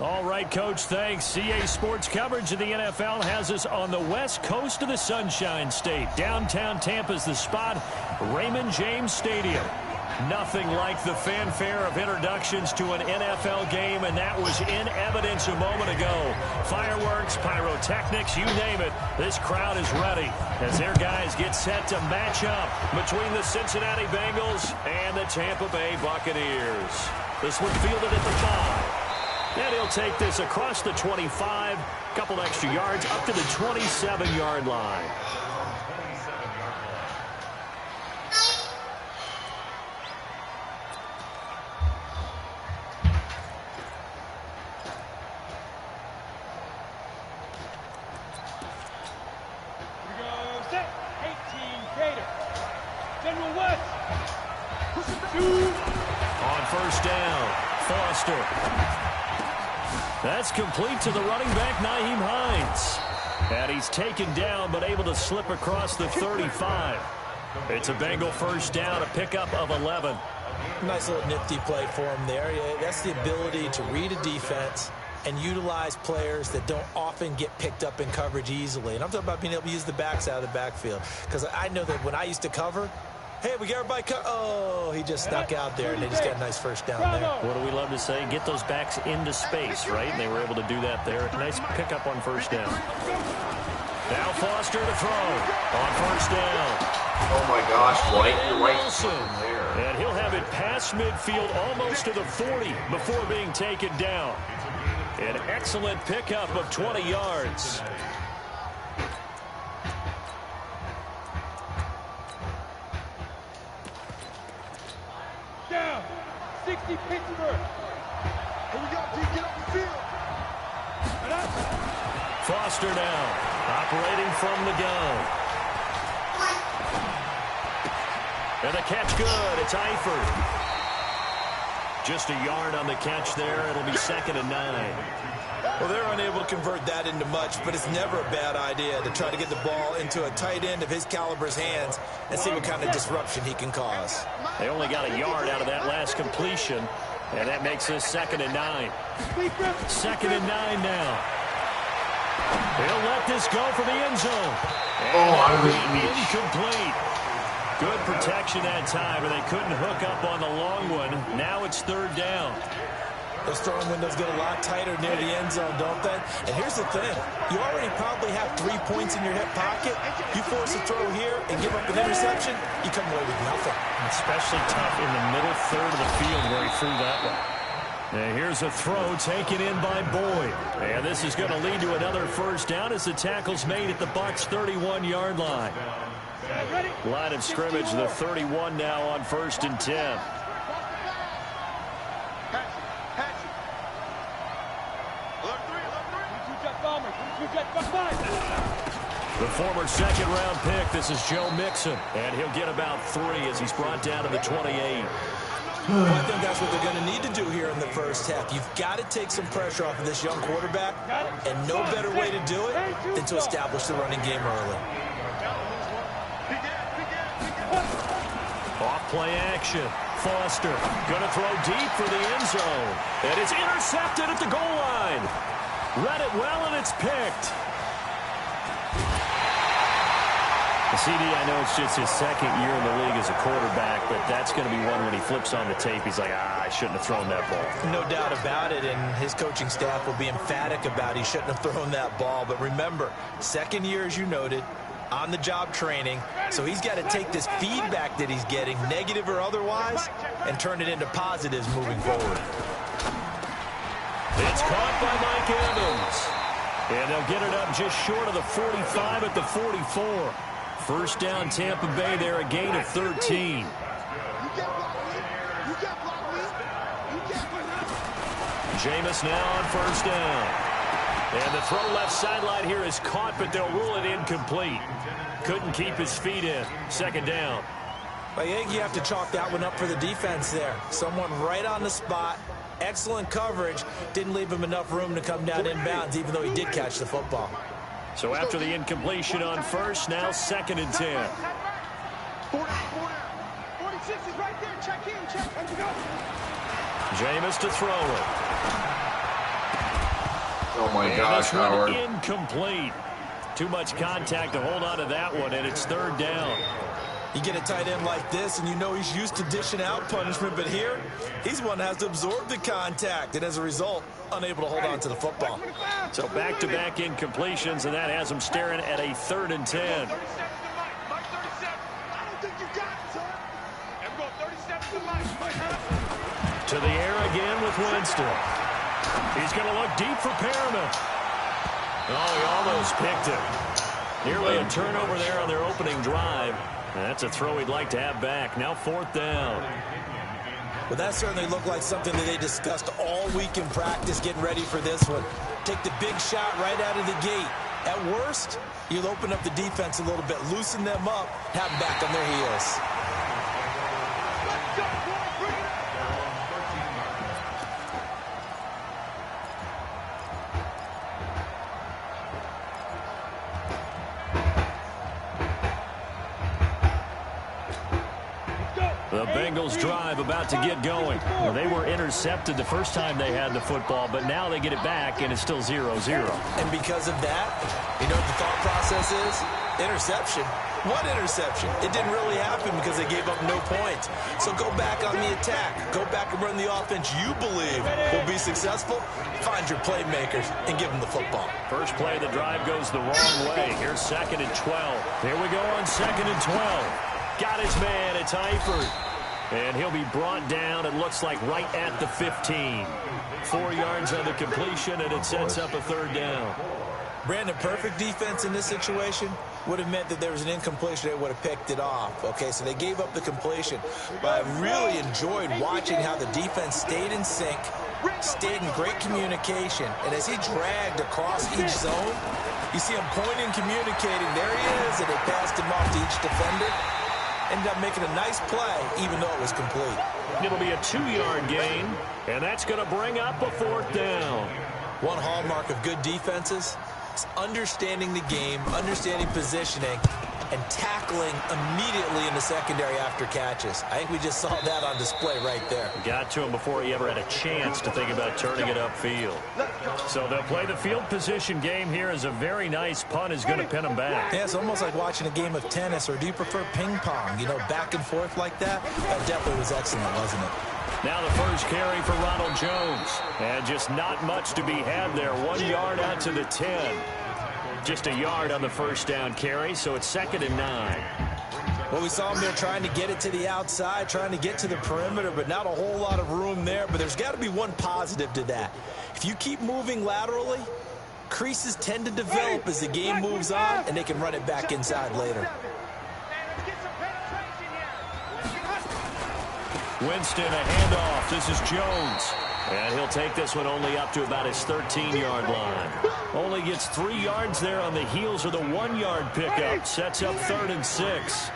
All right, Coach, thanks. CA Sports coverage of the NFL has us on the west coast of the Sunshine State. Downtown Tampa's the spot, Raymond James Stadium. Nothing like the fanfare of introductions to an NFL game, and that was in evidence a moment ago. Fireworks, pyrotechnics, you name it. This crowd is ready as their guys get set to match up between the Cincinnati Bengals and the Tampa Bay Buccaneers. This one fielded at the 5. And he'll take this across the 25, couple extra yards up to the 27-yard line. On first down, Foster. That's complete to the running back, Nyheim Hines. And he's taken down, but able to slip across the 35. It's a Bengal first down, a pickup of 11. Nice little nifty play for him there. Yeah, that's the ability to read a defense and utilize players that don't often get picked up in coverage easily. And I'm talking about being able to use the backs out of the backfield. Because I know that when I used to cover, hey, we got everybody oh, he just snuck out there, and they just got a nice first down there. What do we love to say? Get those backs into space, right? And they were able to do that there. Nice pickup on first down. Now Foster to throw on first down. Oh, my gosh, White. You're right there. And he'll have it past midfield almost to the 40 before being taken down. An excellent pickup of 20 yards. Down, 60 Pittsburgh. Here we go, D, get up the field. Foster now, operating from the gun. And the catch good, it's Eifert. Just a yard on the catch there, it'll be 2nd and 9. Well, they're unable to convert that into much, but it's never a bad idea to try to get the ball into a tight end of his caliber's hands and see what kind of disruption he can cause. They only got a yard out of that last completion, and that makes this 2nd and 9. 2nd and 9 now. He'll let this go for the end zone. And incomplete. Good protection that time, but they couldn't hook up on the long one. Now it's 3rd down. Those throwing windows get a lot tighter near the end zone, don't they? And here's the thing. You already probably have 3 points in your hip pocket. You force a throw here and give up an interception, you come away with nothing. Especially tough in the middle third of the field where he threw that one. And here's a throw taken in by Boyd. And this is going to lead to another first down as the tackle's made at the Bucs' 31-yard line. Line of scrimmage, the 31 now on 1st and 10. The former 2nd-round pick, this is Joe Mixon, and he'll get about 3 as he's brought down to the 28. Well, I think that's what they're going to need to do here in the first half. You've got to take some pressure off of this young quarterback, and no better way to do it than to establish the running game early. Off-play action. Foster going to throw deep for the end zone, and it's intercepted at the goal line. Read it well, and it's picked. CD, I know it's just his 2nd year in the league as a quarterback, but that's going to be one when he flips on the tape. He's like, I shouldn't have thrown that ball. No doubt about it, and his coaching staff will be emphatic about he shouldn't have thrown that ball. But remember, 2nd year, as you noted, on-the-job training, so he's got to take this feedback that he's getting, negative or otherwise, and turn it into positives moving forward. It's caught by Mike Evans. And they'll get it up just short of the 45 at the 44. First down, Tampa Bay there, a gain of 13. Jameis now on first down. And the throw left sideline here is caught, but they'll rule it incomplete. Couldn't keep his feet in. 2nd down. I think you have to chalk that one up for the defense there. Someone right on the spot. Excellent coverage. Didn't leave him enough room to come down inbounds, even though he did catch the football. So after the incompletion on first, now 2nd and 10. 46 is right there. Check in. Check. Let's go. Jameis to throw it. Oh my And gosh, this one Howard. incomplete. Too much contact to hold on to that one, and it's third down. You get a tight end like this, and you know he's used to dishing out punishment, but here, he's one that has to absorb the contact, and as a result, unable to hold on to the football. So back-to-back incompletions, and that has him staring at a 3rd and 10. To the air again with Winston. He's going to look deep for Perriman. Oh, he almost picked it. Nearly a turnover there on their opening drive. That's a throw he'd like to have back. Now 4th down. Well, that certainly looked like something that they discussed all week in practice getting ready for this one. Take the big shot right out of the gate. At worst, you'll open up the defense a little bit, loosen them up, have them back on their heels. The Bengals drive about to get going. Well, they were intercepted the first time they had the football, but now they get it back, and it's still 0-0. And because of that, you know what the thought process is? Interception. What interception? It didn't really happen because they gave up no points. So go back on the attack. Go back and run the offense you believe will be successful. Find your playmakers and give them the football. First play of the drive goes the wrong way. Here's 2nd and 12. Here we go on 2nd and 12. Got his man. It's Eifert. And he'll be brought down, it looks like, right at the 15. 4 yards on the completion, and it sets up a 3rd down. Brandon, perfect defense in this situation would have meant that there was an incompletion. They would have picked it off. Okay, so they gave up the completion. But I really enjoyed watching how the defense stayed in sync, stayed in great communication. And as he dragged across each zone, you see him pointing, communicating. There he is, and they passed him off to each defender. Ended up making a nice play, even though it was complete. It'll be a 2-yard gain, and that's going to bring up a 4th down. One hallmark of good defenses is understanding the game, understanding positioning, and tackling immediately in the secondary after catches. I think we just saw that on display right there. Got to him before he ever had a chance to think about turning it upfield. So they'll play the field position game here as a very nice punt is going to pin them back. Yeah, it's almost like watching a game of tennis, or do you prefer ping pong? You know, back and forth like that? That definitely was excellent, wasn't it? Now the first carry for Ronald Jones. And just not much to be had there. 1 yard out to the 10. Just a yard on the first down carry, so it's 2nd and 9. Well, we saw him there trying to get it to the outside, trying to get to the perimeter, but not a whole lot of room there. But there's got to be one positive to that. If you keep moving laterally, creases tend to develop as the game moves on, and they can run it back inside later. Winston, a handoff. This is Jones. And he'll take this one only up to about his 13-yard line. Only gets 3 yards there on the heels of the 1-yard pickup. Sets up 3rd and 6.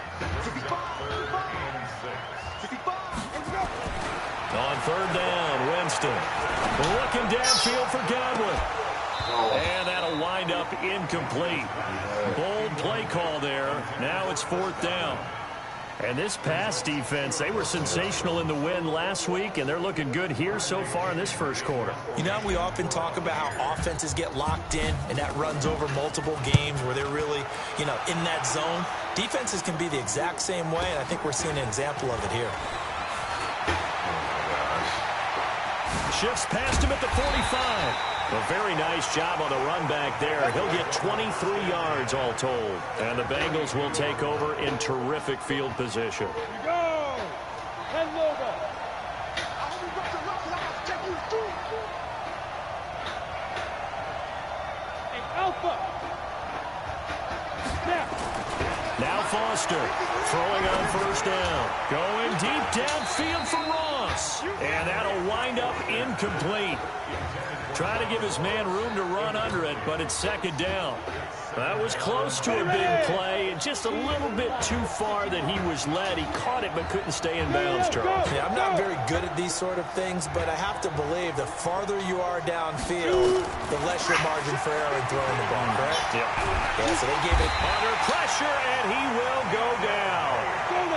On 3rd down, Winston. Looking downfield for Godwin. And that'll wind up incomplete. Bold play call there. Now it's 4th down. And this pass defense, they were sensational in the win last week, and they're looking good here so far in this first quarter. You know, we often talk about how offenses get locked in, and that runs over multiple games where they're really, you know, in that zone. Defenses can be the exact same way, and I think we're seeing an example of it here. Shifts past him at the 45. A very nice job on the run back there. He'll get 23 yards all told. And the Bengals will take over in terrific field position. Here we go. Head logo. Hey, Alpha. Snap. Now Foster throwing on first down. Going deep downfield for Ross. And that'll wind up incomplete. Trying to give his man room to run under it, but it's 2nd down. That was close to a big play, and just a little bit too far that he was led. He caught it but couldn't stay in bounds, Charles. Yeah, I'm not very good at these sort of things, but I have to believe the farther you are downfield, the less your margin for error in throwing the ball, correct? Yep. Yeah, so they gave it Under pressure, and he will go down.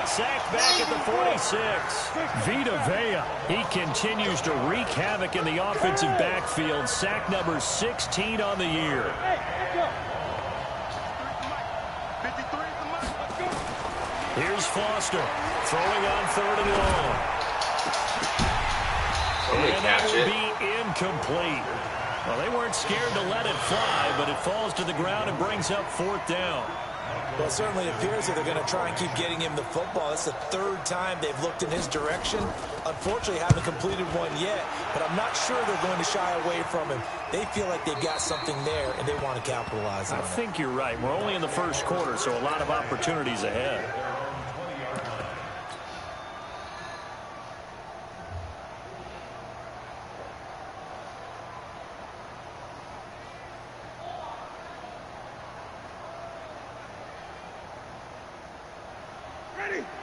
sacked back at the 46. Vita Vea, he continues to wreak havoc in the offensive backfield. Sack number 16 on the year. Here's Foster throwing on 3rd and long. And that will be incomplete. Well, they weren't scared to let it fly, but it falls to the ground and brings up 4th down. Well, it certainly appears that they're going to try and keep getting him the football. It's the 3rd time they've looked in his direction. Unfortunately, haven't completed one yet, but I'm not sure they're going to shy away from him. They feel like they've got something there, and they want to capitalize on it. I think you're right. We're only in the 1st quarter, so a lot of opportunities ahead.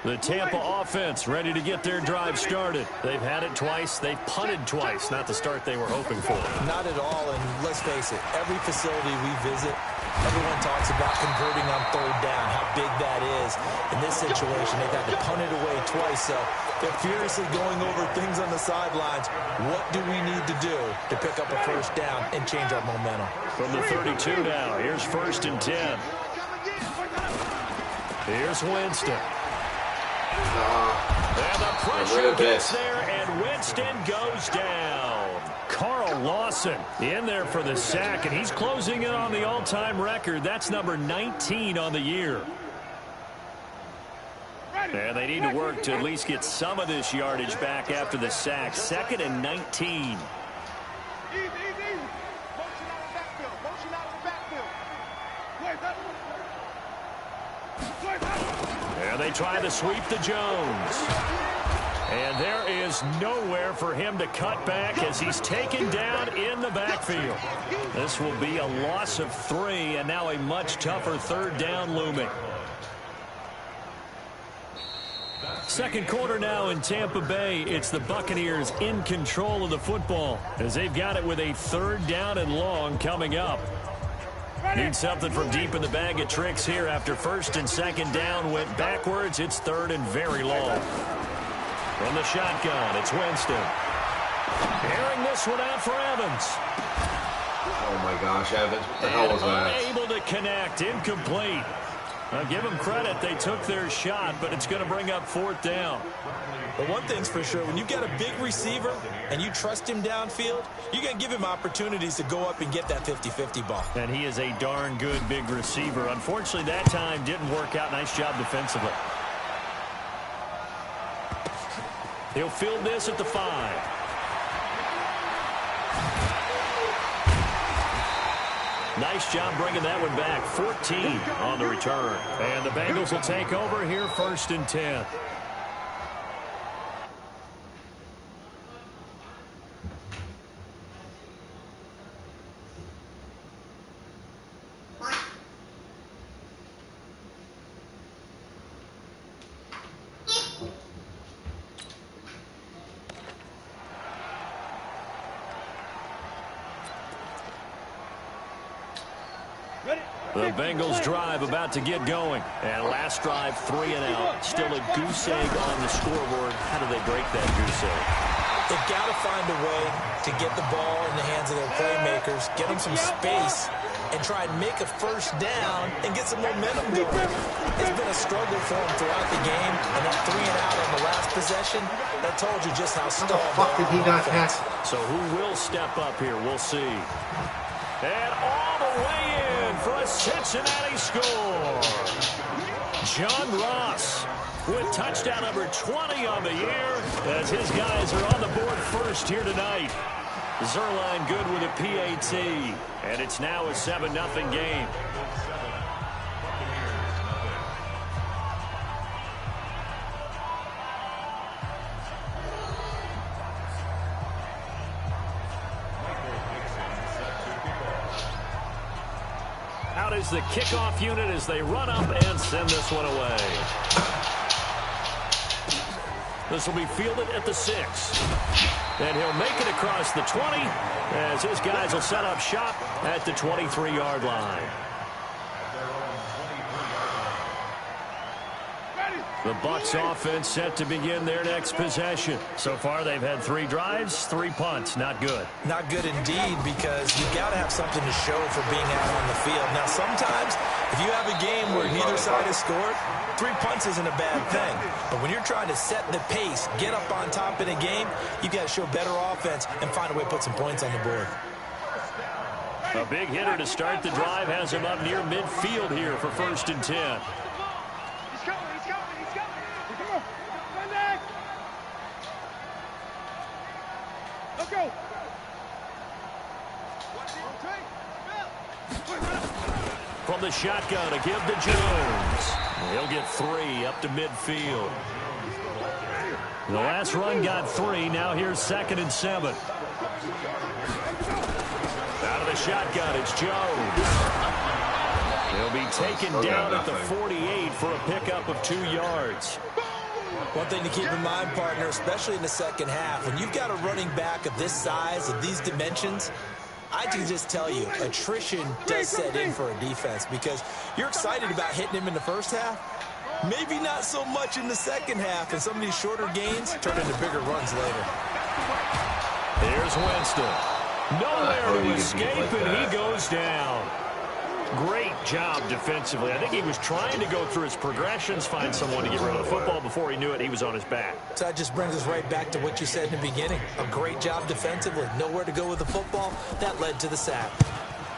The Tampa offense ready to get their drive started. They've had it twice. They've punted twice. Not the start they were hoping for. Not at all, and let's face it, every facility we visit, everyone talks about converting on 3rd down, how big that is. In this situation, they've had to punt it away twice, so they're furiously going over things on the sidelines. What do we need to do to pick up a 1st down and change our momentum? From the 32 now, here's 1st and 10. Here's Winston. And the pressure gets there, and Winston goes down. Carl Lawson in there for the sack, and he's closing in on the all-time record. That's number 19 on the year. And they need to work to at least get some of this yardage back after the sack. 2nd and 19. And they try to sweep to Jones. And there is nowhere for him to cut back as he's taken down in the backfield. This will be a loss of 3, and now a much tougher 3rd down looming. 2nd quarter now in Tampa Bay. It's the Buccaneers in control of the football as they've got it with a 3rd down and long coming up. Need something from deep in the bag of tricks here after 1st and 2nd down went backwards. It's 3rd and very long. From the shotgun, it's Winston. Airing this one out for Evans. Oh my gosh, Evans, what the hell was that? Unable to connect, incomplete. Now give them credit, they took their shot, but it's going to bring up 4th down. But one thing's for sure, when you get a big receiver and you trust him downfield, you're going to give him opportunities to go up and get that 50-50 ball. And he is a darn good big receiver. Unfortunately, that time didn't work out. Nice job defensively. He'll field this at the 5. Nice job bringing that one back. 14 on the return. And the Bengals will take over here 1st and 10. The Bengals drive about to get going. And last drive, 3 and out. Still a goose egg on the scoreboard. How do they break that goose egg? They've got to find a way to get the ball in the hands of their playmakers, get them some space, and try and make a 1st down and get some momentum going. It's been a struggle for them throughout the game, and that 3 and out on the last possession, that told you just how stalled How the fuck did he not tackle? So who will step up here? We'll see. And all the way in for a Cincinnati score. John Ross with touchdown number 20 on the year as his guys are on the board 1st here tonight. Zerline good with a PAT, and it's now a 7-0 game. Out is the kickoff unit as they run up and send this one away. This will be fielded at the 6. And he'll make it across the 20 as his guys will set up shop at the 23-yard line. The Bucs offense set to begin their next possession. So far, they've had 3 drives, 3 punts. Not good. Not good indeed, because you've got to have something to show for being out on the field. Now, sometimes, if you have a game where neither side has scored, 3 punts isn't a bad thing. But when you're trying to set the pace, get up on top in a game, you've got to show better offense and find a way to put some points on the board. A big hitter to start the drive has him up near midfield here for 1st and 10. Go. From the shotgun, a give to Jones. He'll get 3 up to midfield. The last run got 3. Now here's 2nd and 7. Out of the shotgun, it's Jones. He'll be taken down at the 48 for a pickup of 2 yards. One thing to keep in mind, partner, especially in the second half, when you've got a running back of this size, of these dimensions, I can just tell you, attrition does set in for a defense, because you're excited about hitting him in the first half, maybe not so much in the second half, and some of these shorter gains turn into bigger runs later. Here's Winston. Nowhere to escape, and he goes down. Great job defensively. I think he was trying to go through his progressions, find someone to get rid of the football. Before he knew it, he was on his back. So that just brings us right back to what you said in the beginning. A great job defensively. Nowhere to go with the football. That led to the sack.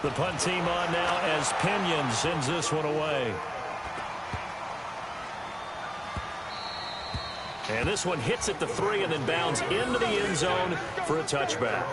The punt team on now as Pinion sends this one away. And this one hits at the 3 and then bounds into the end zone for a touchback.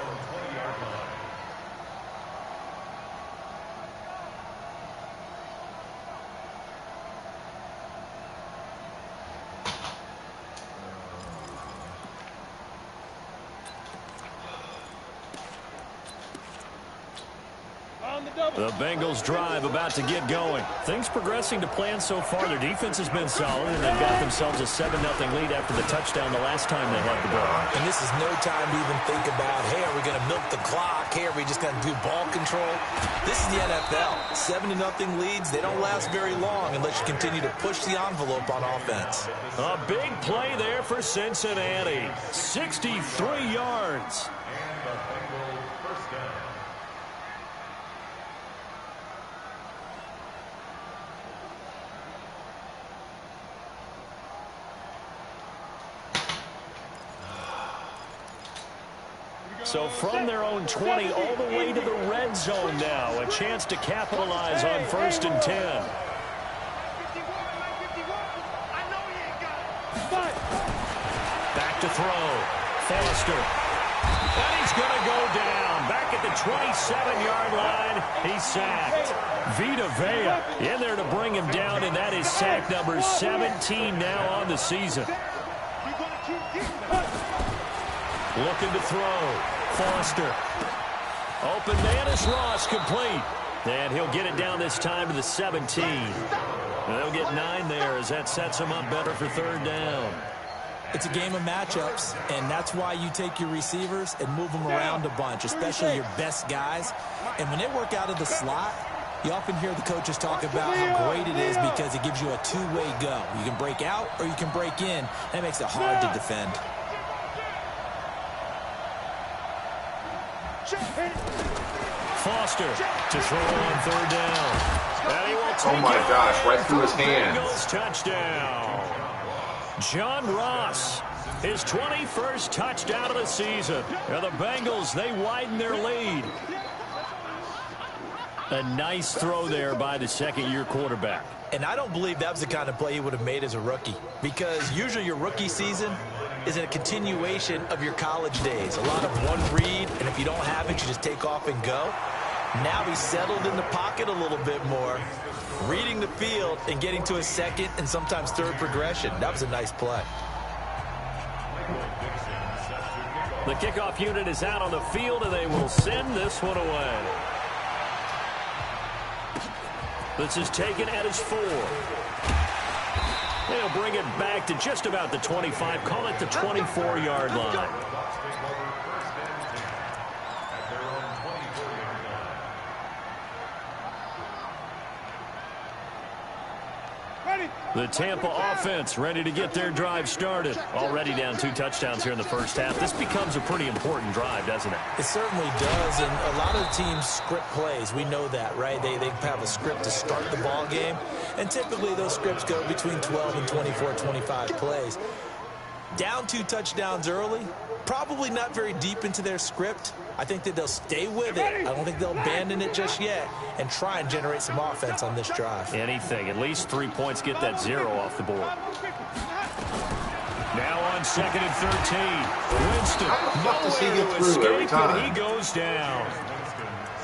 The Bengals drive about to get going. Things progressing to plan so far. Their defense has been solid, and they've got themselves a 7-0 lead after the touchdown the last time they had the ball. And this is no time to even think about, hey, are we going to milk the clock? Hey, are we just going to do ball control? This is the NFL. 7-0 leads, they don't last very long unless you continue to push the envelope on offense. A big play there for Cincinnati. 63 yards. So from their own 20 all the way to the red zone now. A chance to capitalize on 1st and 10. Back to throw. Foster. And he's going to go down. Back at the 27-yard line. He's sacked. Vita Vea in there to bring him down, and that is sack number 17 now on the season. Looking to throw. Foster. Open man is Ross, complete. And he'll get it down this time to the 17. And they'll get 9 there as that sets him up better for 3rd down. It's a game of matchups, and that's why you take your receivers and move them around a bunch, especially your best guys. And when they work out of the slot, you often hear the coaches talk about how great it is because it gives you a two-way go. You can break out or you can break in. That makes it hard to defend. Foster to throw on 3rd down. And he will take oh my gosh, right through his hands. Bengals touchdown. John Ross, his 21st touchdown of the season. And the Bengals, they widen their lead. A nice throw there by the 2nd-year quarterback. And I don't believe that was the kind of play he would have made as a rookie, because usually your rookie season is a continuation of your college days. A lot of one read, and if you don't have it, you just take off and go. Now he's settled in the pocket a little bit more, reading the field and getting to a 2nd and sometimes 3rd progression. That was a nice play. The kickoff unit is out on the field, and they will send this one away. This is taken at his 4. They'll bring it back to just about the 25. Call it the 24-yard line. The Tampa offense ready to get their drive started. Already down 2 touchdowns here in the first half. This becomes a pretty important drive, doesn't it? It certainly does, and a lot of the teams script plays. We know that, right? They have a script to start the ball game, and typically those scripts go between 12 and 24, 25 plays. Down 2 touchdowns early, probably not very deep into their script. I think that they'll stay with it. I don't think they'll abandon it just yet and try and generate some offense on this drive. Anything. At least 3 points, get that 0 off the board. Now on 2nd and 13. Winston, nowhere to escape, and he goes down.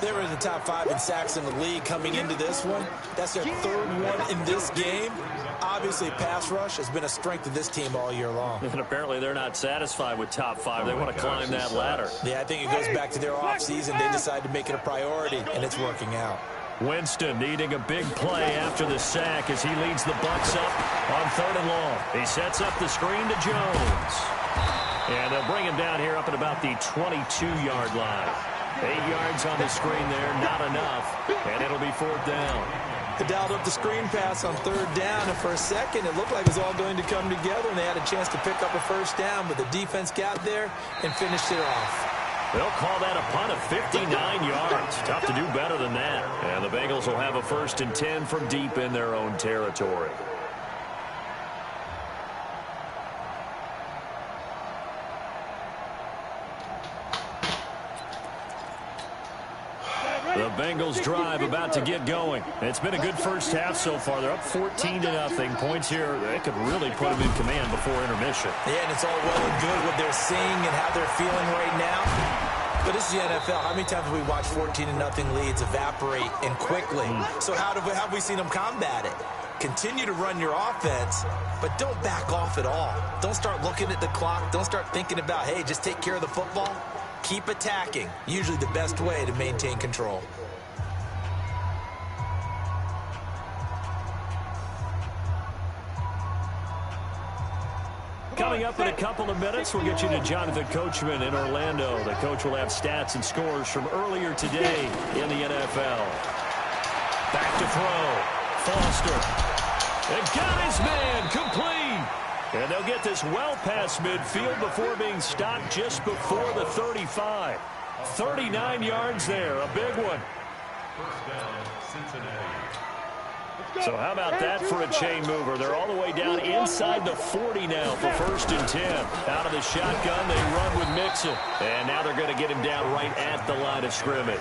They were in the top 5 in sacks in the league coming into this one. That's their 3rd one in this game. Obviously, pass rush has been a strength of this team all year long. And apparently they're not satisfied with top 5. They want to climb that ladder. Yeah, I think it goes back to their offseason. They decided to make it a priority, and it's working out. Winston needing a big play after the sack as he leads the Bucs up on 3rd and long. He sets up the screen to Jones. And they'll bring him down here up at about the 22-yard line. 8 yards on the screen there, not enough. And it'll be 4th down. They dialed up the screen pass on 3rd down, and for a second it looked like it was all going to come together, and they had a chance to pick up a 1st down, but the defense got there and finished it off. They'll call that a punt of 59 yards. Tough to do better than that. And the Bengals will have a 1st and 10 from deep in their own territory. The Bengals drive about to get going. It's been a good first half so far. They're up 14-0. Points here, they could really put them in command before intermission. Yeah, and it's all well and good what they're seeing and how they're feeling right now. But this is the NFL. How many times have we watched 14-0 leads evaporate and quickly? So how have we seen them combat it? Continue to run your offense, but don't back off at all. Don't start looking at the clock. Don't start thinking about, hey, just take care of the football. Keep attacking. Usually the best way to maintain control. Coming up in a couple of minutes, we'll get you to Jonathan Coachman in Orlando. The coach will have stats and scores from earlier today in the NFL. Back to throw. Foster. And got his man complete. And they'll get this well past midfield before being stopped just before the 35. 39 yards there, a big one. So how about that for a chain mover? They're all the way down inside the 40 now for 1st and 10. Out of the shotgun, they run with Mixon. And now they're going to get him down right at the line of scrimmage.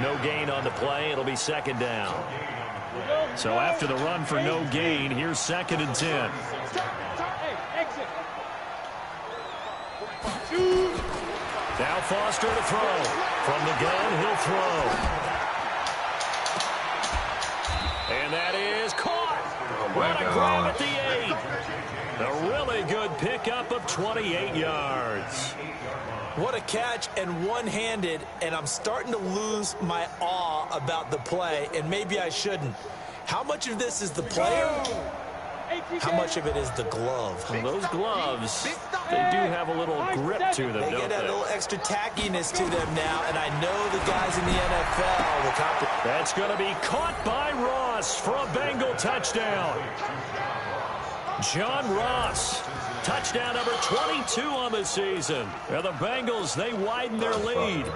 No gain on the play. It'll be 2nd down. So after the run for no gain, here's 2nd and 10. Now Foster to throw. From the gun, he'll throw. And that is caught. What a grab at the 8. A really good pickup of 28 yards. What a catch, and one-handed, and I'm starting to lose my awe about the play, and maybe I shouldn't. How much of this is the player? How much of it is the glove? Well, those gloves, they do have a little grip to them, they don't get that they? little extra tackiness to them now, and I know the guys in the NFL will comprehend. That's going to be caught by Ross for a Bengal touchdown. John Ross. Touchdown number 22 on the season. And the Bengals, they widen their lead.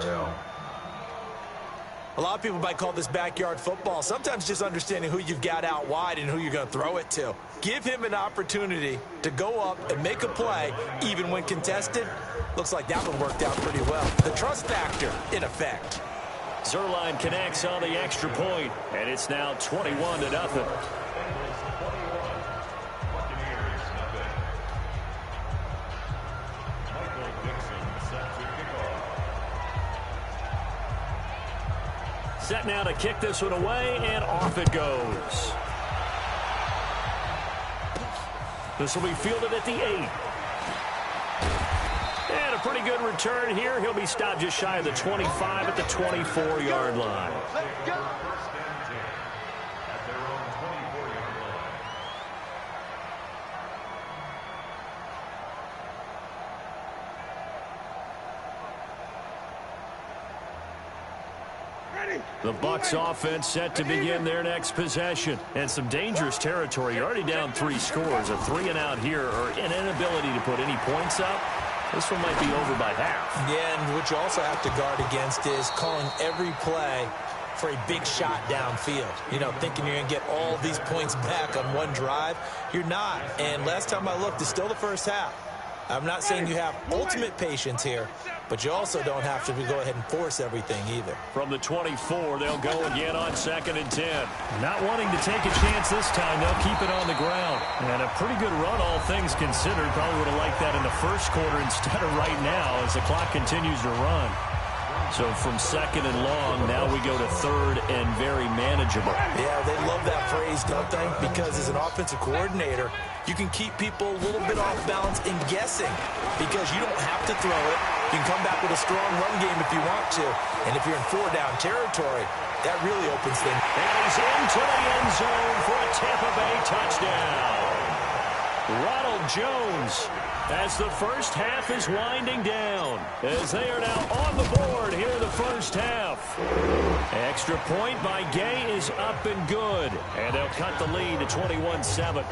A lot of people might call this backyard football. Sometimes just understanding who you've got out wide and who you're going to throw it to. Give him an opportunity to go up and make a play, even when contested. Looks like that one worked out pretty well. The trust factor in effect. Zerline connects on the extra point, and it's now 21-0. Set now to kick this one away, and off it goes. This will be fielded at the 8. And a pretty good return here. He'll be stopped just shy of the 25 at the 24-yard line. The Bucs offense set to begin their next possession. And some dangerous territory. You're already down 3 scores. A 3-and-out here, or an inability to put any points up. This one might be over by half. Yeah, and what you also have to guard against is calling every play for a big shot downfield. You know, thinking you're going to get all these points back on one drive. You're not. And last time I looked, it's still the first half. I'm not saying you have ultimate patience here, but you also don't have to go ahead and force everything either. From the 24, they'll go again on 2nd and 10. Not wanting to take a chance this time, they'll keep it on the ground. And a pretty good run, all things considered. Probably would have liked that in the first quarter instead of right now as the clock continues to run. So from 2nd and long, now we go to 3rd and very manageable. Yeah, they love that phrase, don't they? Because as an offensive coordinator, you can keep people a little bit off balance and guessing because you don't have to throw it. You can come back with a strong run game if you want to. And if you're in 4-down territory, that really opens things. And he's into the end zone for a Tampa Bay touchdown. Ronald Jones, as the first half is winding down, as they are now on the board here in the first half. Extra point by Gay is up and good, and they'll cut the lead to 21-7.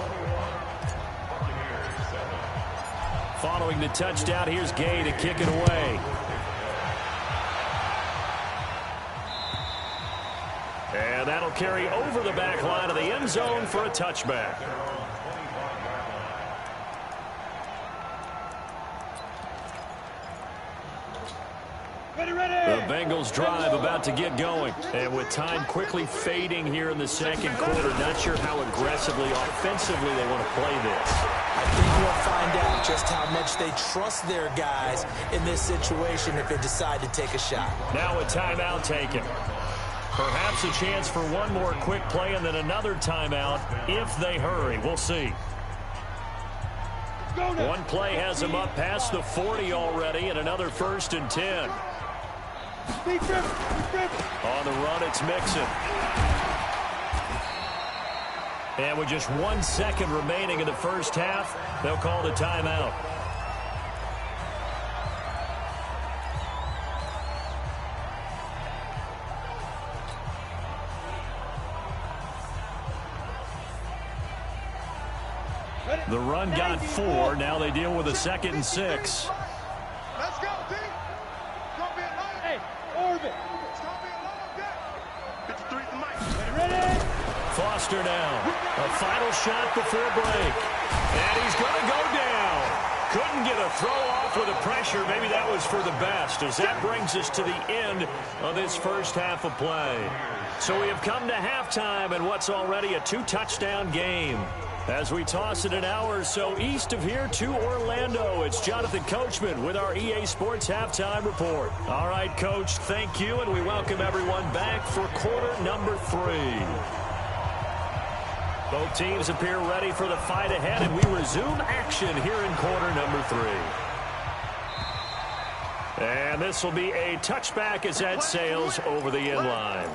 Following the touchdown, here's Gay to kick it away. And that'll carry over the back line of the end zone for a touchback. The Bengals drive about to get going. And with time quickly fading here in the second quarter, not sure how aggressively, offensively they want to play this. I think we'll find out just how much they trust their guys in this situation if they decide to take a shot. Now a timeout taken. Perhaps a chance for one more quick play and then another timeout if they hurry. We'll see. One play has them up past the 40 already, and another 1st and 10. On the run, it's Mixon. And with just 1 second remaining in the first half, they'll call the timeout. The run got 4. Now they deal with a 2nd and 6. Let's go, D. Don't be alone. Hey, orbit. It's going to be a long day. 53 the mic. Ready? Foster now. A final shot before break. And he's going to go down. Couldn't get a throw off with the pressure. Maybe that was for the best, as that brings us to the end of this first half of play. So we have come to halftime in what's already a 2-touchdown game. As we toss it an hour or so east of here to Orlando, it's Jonathan Coachman with our EA Sports Halftime Report. All right, Coach, thank you, and we welcome everyone back for quarter number 3. Both teams appear ready for the fight ahead, and we resume action here in quarter number 3. And this will be a touchback as that sails over the end line.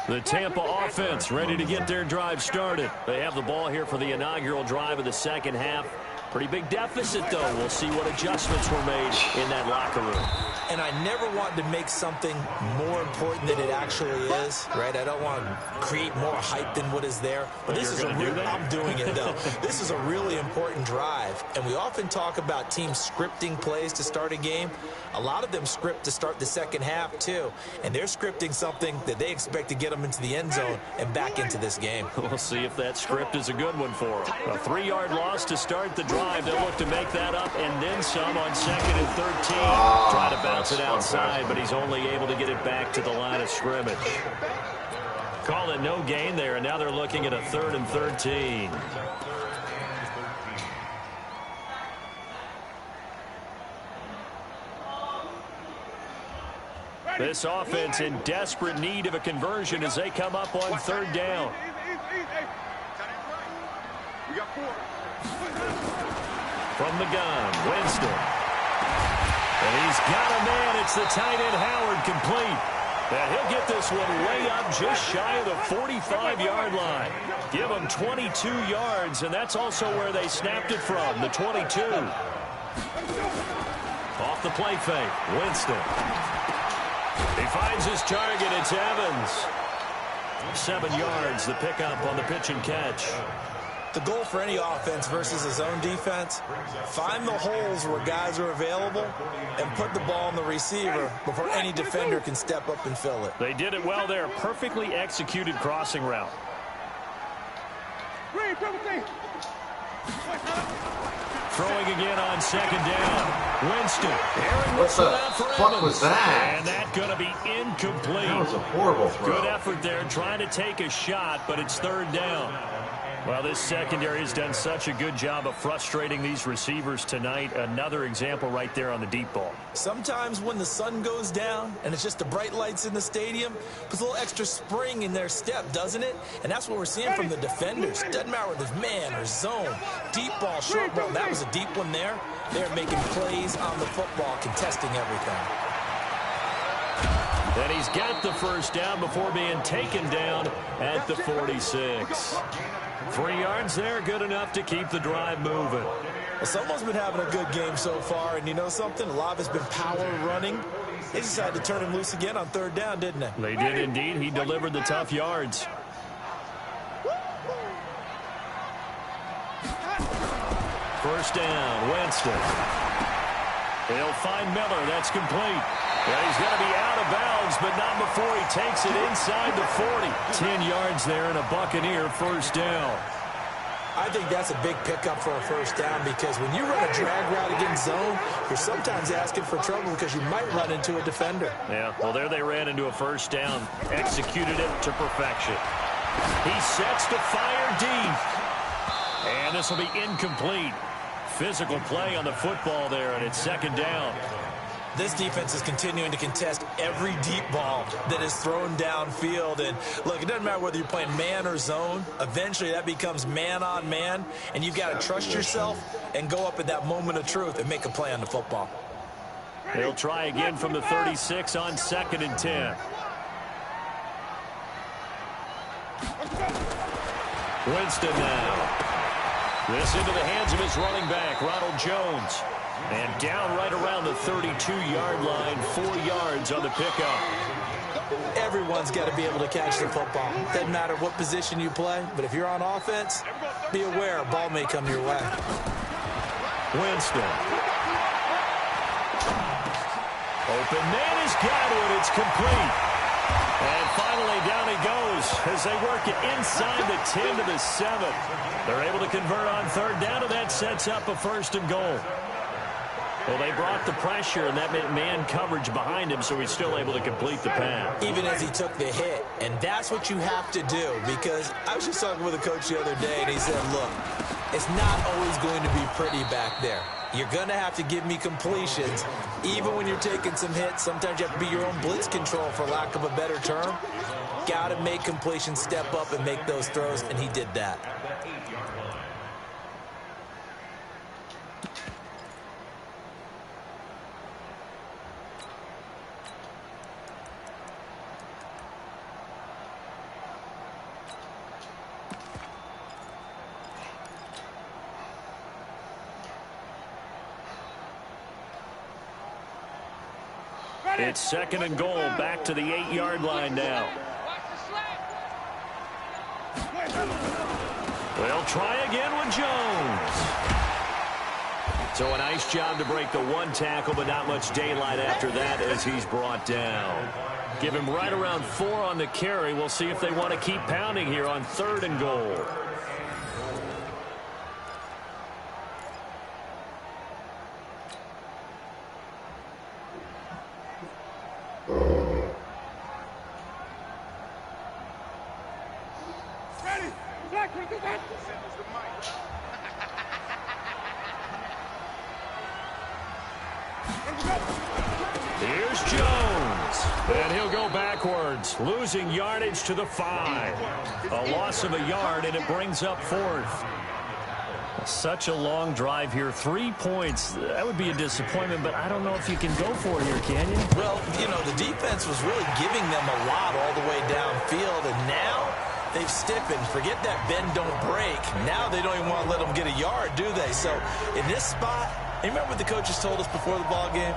The Tampa offense ready to get their drive started. They have the ball here for the inaugural drive of the second half. Pretty big deficit, though. We'll see what adjustments were made in that locker room. And I never want to make something more important than it actually is, right? I don't want to create more hype than what is there. But this is a real, I'm doing it, though. This is a really important drive. And we often talk about teams scripting plays to start a game. A lot of them script to start the second half, too. And they're scripting something that they expect to get them into the end zone and back into this game. We'll see if that script is a good one for them. A 3-yard loss to start the drive. They'll look to make that up and then some on 2nd and 13. Try to bounce it outside, but he's only able to get it back to the line of scrimmage. Call it no gain there, and now they're looking at a 3rd and 13. This offense in desperate need of a conversion as they come up on 3rd down. We got 4. From the gun, Winston. And he's got a man. It's the tight end, Howard, complete. And he'll get this one way up just shy of the 45-yard line. Give him 22 yards, and that's also where they snapped it from, the 22. Off the play fake, Winston. He finds his target. It's Evans. 7 yards, the pickup on the pitch and catch. The goal for any offense versus a zone defense, find the holes where guys are available and put the ball on the receiver before any defender can step up and fill it. They did it well there. Perfectly executed crossing route. Throwing again on second down. Winston. What the fuck was that? And that's going to be incomplete. That was a horrible throw. Good effort there trying to take a shot, but it's third down. Well, this secondary has done such a good job of frustrating these receivers tonight. Another example right there on the deep ball. Sometimes when the sun goes down and it's just the bright lights in the stadium, puts a little extra spring in their step, doesn't it? And that's what we're seeing from the defenders. Doesn't matter whether it's man or zone. Deep ball, short ball. That was a deep one there. They're making plays on the football, contesting everything. And he's got the first down before being taken down at the 46. 3 yards there, good enough to keep the drive moving. Well, someone's been having a good game so far, and you know something? A lot of it's been power running. They decided to turn him loose again on third down, didn't they? They did indeed. He delivered the tough yards. First down, Winston. He'll find Miller. That's complete. Yeah, he's going to be out of bounds, but not before he takes it inside the 40. 10 yards there and a Buccaneer first down. I think that's a big pickup for a first down because when you run a drag route against zone, you're sometimes asking for trouble because you might run into a defender. Yeah, well, there they ran into a first down. Executed it to perfection. He sets to fire deep. And this will be incomplete. Physical play on the football there, and it's second down. This defense is continuing to contest every deep ball that is thrown downfield. And, look, it doesn't matter whether you're playing man or zone. Eventually, that becomes man-on-man, and you've got to trust yourself and go up at that moment of truth and make a play on the football. They'll try again from the 36 on 2nd and 10. Winston now. This into the hands of his running back, Ronald Jones. And down right around the 32-yard line, 4 yards on the pickup. Everyone's got to be able to catch the football. Doesn't matter what position you play, but if you're on offense, be aware a ball may come your way. Winston. Open man has got it. It's complete. And finally down he goes as they work it inside the 10 to the 7. They're able to convert on third down, and that sets up a first and goal. Well, they brought the pressure, and that meant man coverage behind him, so he's still able to complete the pass. Even as he took the hit, and that's what you have to do, because I was just talking with a coach the other day, and he said, look, it's not always going to be pretty back there. You're going to have to give me completions. Even when you're taking some hits, sometimes you have to be your own blitz control, for lack of a better term. Got to make completions, step up, and make those throws, and he did that. It's second and goal, back to the 8-yard line now. They'll try again with Jones. So a nice job to break the one tackle, but not much daylight after that as he's brought down. Give him right around 4 on the carry. We'll see if they want to keep pounding here on third and goal. Here's Jones, and he'll go backwards, losing yardage to the 5. A loss of a yard, and it brings up 4th. Such a long drive here. 3 points. That would be a disappointment, but I don't know if you can go for it here, can you? Well, you know, the defense was really giving them a lot all the way downfield, and now they've stiffened. Forget that bend, don't break. Now they don't even want to let them get a yard, do they? So in this spot, you remember what the coaches told us before the ball game?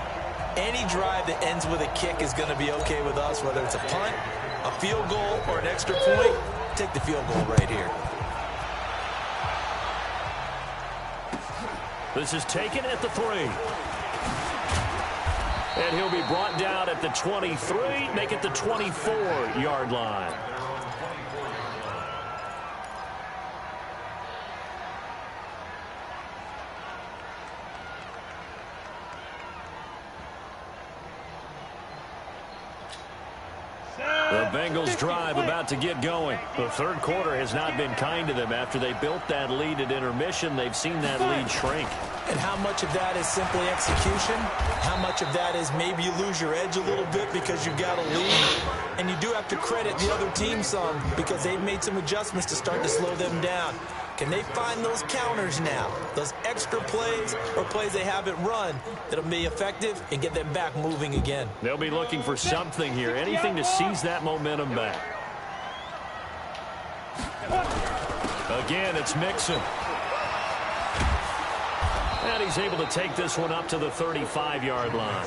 Any drive that ends with a kick is going to be okay with us, whether it's a punt, a field goal, or an extra point. Take the field goal right here. This is taken at the 3. And he'll be brought down at the 23, make it the 24-yard line. The Bengals drive about to get going. The third quarter has not been kind to them. After they built that lead at intermission, they've seen that lead shrink. And how much of that is simply execution? How much of that is maybe you lose your edge a little bit because you've got a lead? And you do have to credit the other team some because they've made some adjustments to start to slow them down. Can they find those counters now, those extra plays or plays they haven't run that'll be effective and get them back moving again? They'll be looking for something here, anything to seize that momentum back. Again, it's Mixon. And he's able to take this one up to the 35-yard line.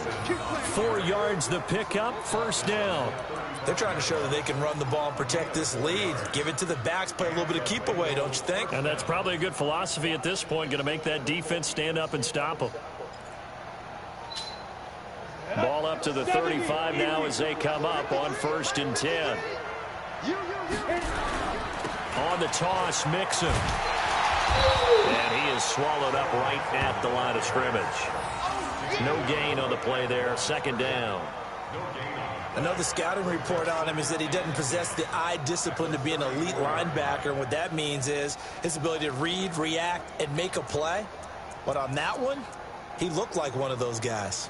4 yards the pickup, first down. They're trying to show that they can run the ball and protect this lead. Give it to the backs, play a little bit of keep away, don't you think? And that's probably a good philosophy at this point, going to make that defense stand up and stop them. Ball up to the 35 now as they come up on 1st and 10. On the toss, Mixon. And he is swallowed up right at the line of scrimmage. No gain on the play there, 2nd down. Another scouting report on him is that he doesn't possess the eye discipline to be an elite linebacker. And what that means is his ability to read, react, and make a play. But on that one, he looked like one of those guys.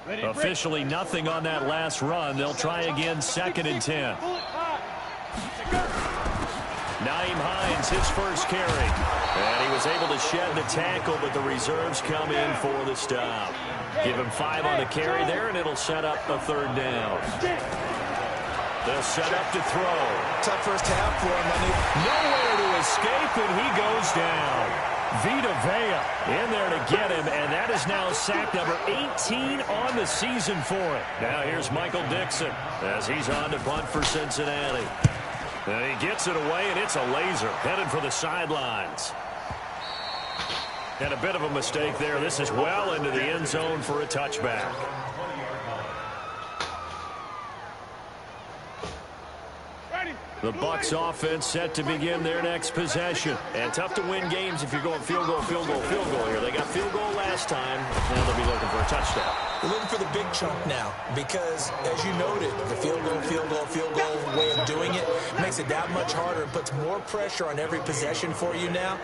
Officially nothing on that last run. They'll try again, 2nd and 10. Nyheim Hines, his first carry. And he was able to shed the tackle, but the reserves come in for the stop. Give him 5 on the carry there, and it'll set up a 3rd down. They'll set up to throw. Tough first half for him. Nowhere to escape, and he goes down. Vita Vea in there to get him, and that is now sack number 18 on the season for it. Now here's Michael Dixon as he's on to punt for Cincinnati. And he gets it away, and it's a laser headed for the sidelines. And a bit of a mistake there. This is well into the end zone for a touchback. The Bucs offense set to begin their next possession. And tough to win games if you're going field goal, field goal, field goal here. They got field goal last time. Now they'll be looking for a touchdown. They're looking for the big chunk now because, as you noted, the field goal, field goal, field goal way of doing it makes it that much harder and puts more pressure on every possession for you now.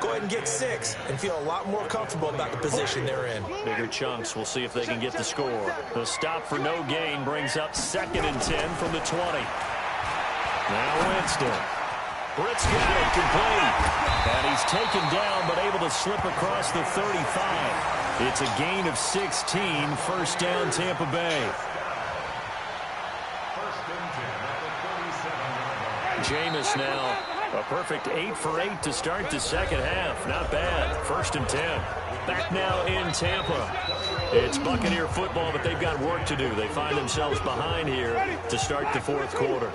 Go ahead and get 6 and feel a lot more comfortable about the position they're in. Bigger chunks. We'll see if they can get the score. The stop for no gain brings up 2nd and 10 from the 20. Now Winston. Britt's got it complete. And he's taken down but able to slip across the 35. It's a gain of 16. 1st down, Tampa Bay. Jameis now. A perfect 8 for 8 to start the 2nd half. Not bad. 1st and 10. Back now in Tampa. It's Buccaneer football, but they've got work to do. They find themselves behind here to start the 4th quarter.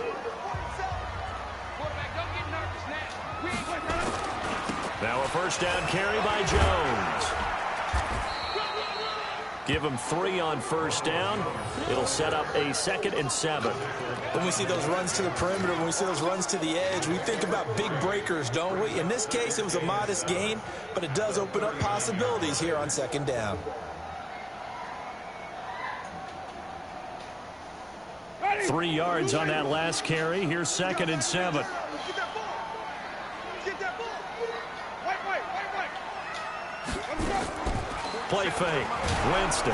Now a 1st down carry by Jones. Give him 3 on 1st down. It'll set up a 2nd and 7. When we see those runs to the perimeter, when we see those runs to the edge, we think about big breakers, don't we? In this case, it was a modest gain, but it does open up possibilities here on 2nd down. Ready? 3 yards on that last carry. Here's 2nd and 7. Play fake. Winston.